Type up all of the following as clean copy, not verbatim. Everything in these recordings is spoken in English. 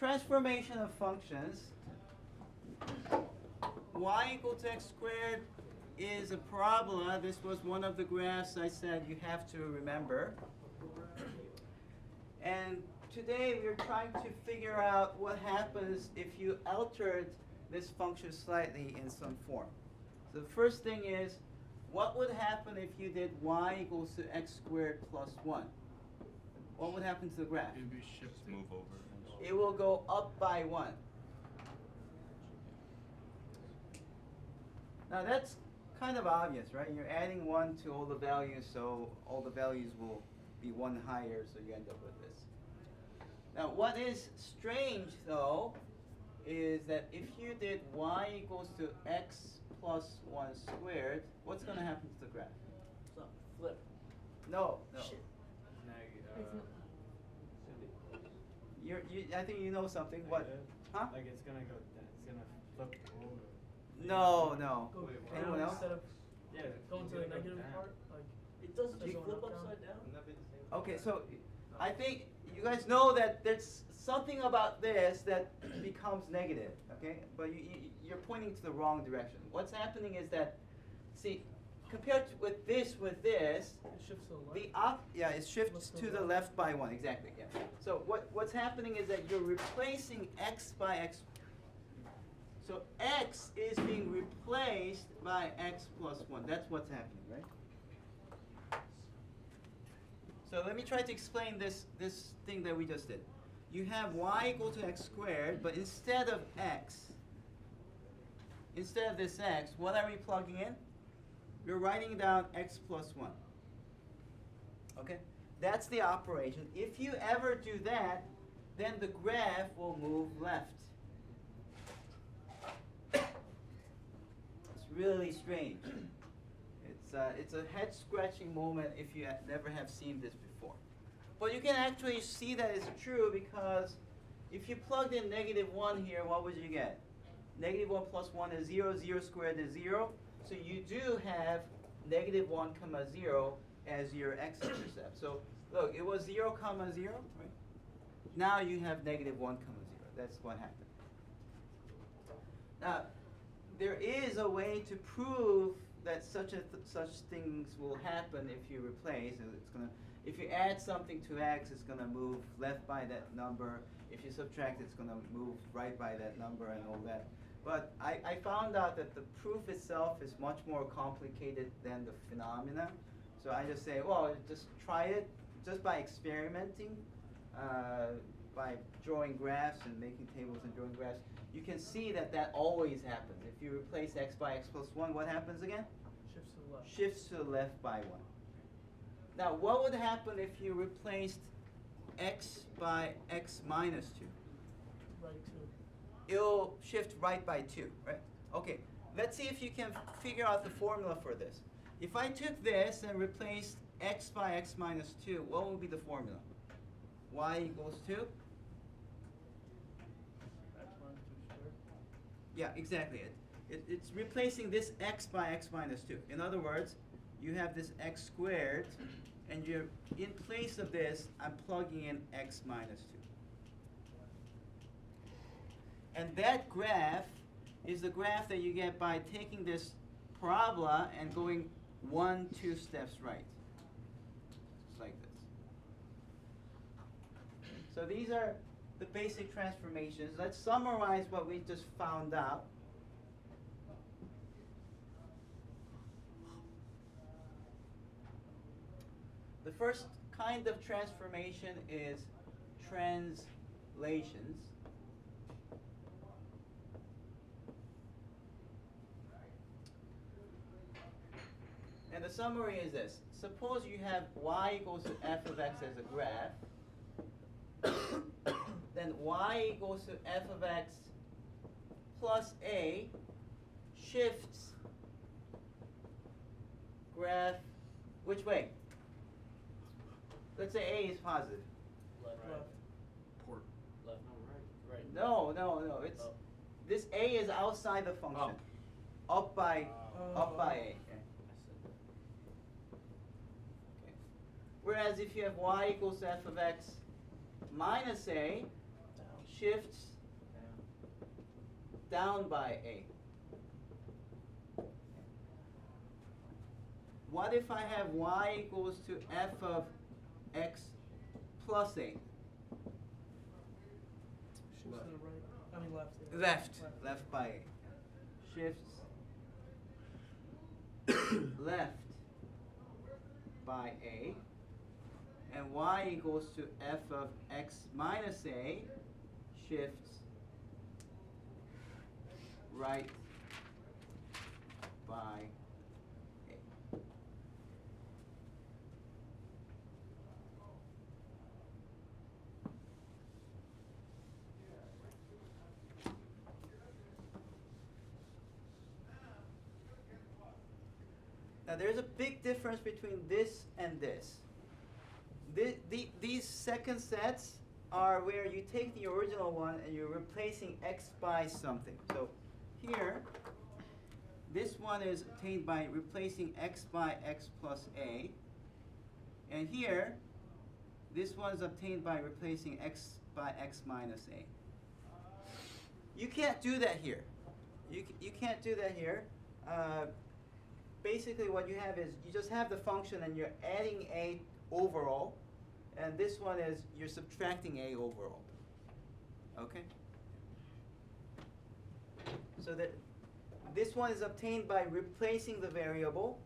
Transformation of functions. Y equal to x squared is a parabola. This was one of the graphs I said you have to remember. And today we're trying to figure out what happens if you altered this function slightly in some form. So the first thing is, what would happen if you did y equals to x squared plus 1? What would happen to the graph? It'd be shifted. Move over. It will go up by 1. Now that's kind of obvious, right? You're adding 1 to all the values, so all the values will be 1 higher, so you end up with this. Now what is strange, though, is that if you did y equals to x plus 1 squared, what's going to happen to the graph? So, flip. No. Shit. I think you know something. What? Huh? Like it's gonna go. It's gonna flip over. No. Go Anyone down else? instead of Yeah. going to the it's gonna go negative down. part. Like It doesn't Does it just go flip up, down? upside down? Okay, so I think you guys know that there's something about this that becomes negative, okay? But you're pointing to the wrong direction. What's happening is that, see, compared to with this, it shifts to the left. it shifts to the left by 1, exactly, yeah. So what's happening is that you're replacing x by x. So x is being replaced by x plus 1. That's what's happening, right? So let me try to explain this thing that we just did. You have y equal to x squared, but instead of this x, what are we plugging in? We're writing down x plus 1. Okay? That's the operation. If you ever do that, then the graph will move left. It's really strange. It's a head-scratching moment if you never have seen this before. But you can actually see that it's true because if you plugged in -1 here, what would you get? -1 plus 1 is 0, 0 squared is 0. So you do have -1 comma 0 as your x-intercept. So look, it was 0 comma 0, right? Now you have -1 comma 0. That's what happened. Now, there is a way to prove that such things will happen if you replace. If you add something to x, it's gonna move left by that number. If you subtract, it's gonna move right by that number and all that. But I found out that the proof itself is much more complicated than the phenomena. So I just say, well, just try it just by experimenting, by drawing graphs and making tables and drawing graphs. You can see that always happens. If you replace x by x plus 1, what happens again? Shifts to the left. Shifts to the left by 1. Now, what would happen if you replaced x by x minus 2? Right too. It'll shift right by 2, right? Okay, let's see if you can figure out the formula for this. If I took this and replaced x by x minus 2, what would be the formula? Y equals to? X minus 2 squared. Yeah, exactly. It's replacing this x by x minus 2. In other words, you have this x squared, and you're in place of this, I'm plugging in x minus 2. And that graph is the graph that you get by taking this parabola and going 1, 2 steps right. Just like this. So these are the basic transformations. Let's summarize what we just found out. The first kind of transformation is translations. And the summary is this. Suppose you have y equals to f of x as a graph. Then y equals to f of x plus a shifts graph which way? Let's say a is positive. Left. Left. Port. Left. No, right. No. It's Oh. this a is outside the function. Up by up by a. Okay. Okay. Whereas if you have y equals to f of x minus a, shifts down by a. What if I have y equals to f of x plus a? Shifts to the right, I mean left. yeah. Left by a. Shifts left by a. And y equals to f of x minus a shifts right by a. Now there's a big difference between this and this. These second sets are where you take the original one and you're replacing x by something. So here, this one is obtained by replacing x by x plus a. And here, this one is obtained by replacing x by x minus a. You can't do that here. You can't do that here. Basically what you have is you just have the function and you're adding a overall, and this one is you're subtracting a overall. Okay? So that this one is obtained by replacing the variable,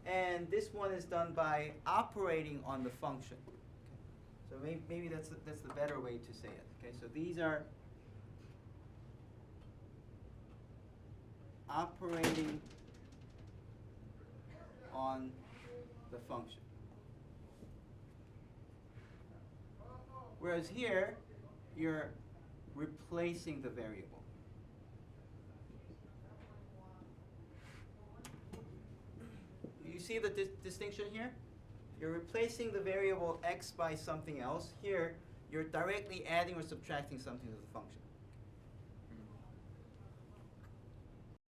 and this one is done by operating on the function. Okay. So maybe that's the better way to say it. Okay? So these are operating on the function. Whereas here, you're replacing the variable. You see the distinction here? You're replacing the variable x by something else. Here, you're directly adding or subtracting something to the function.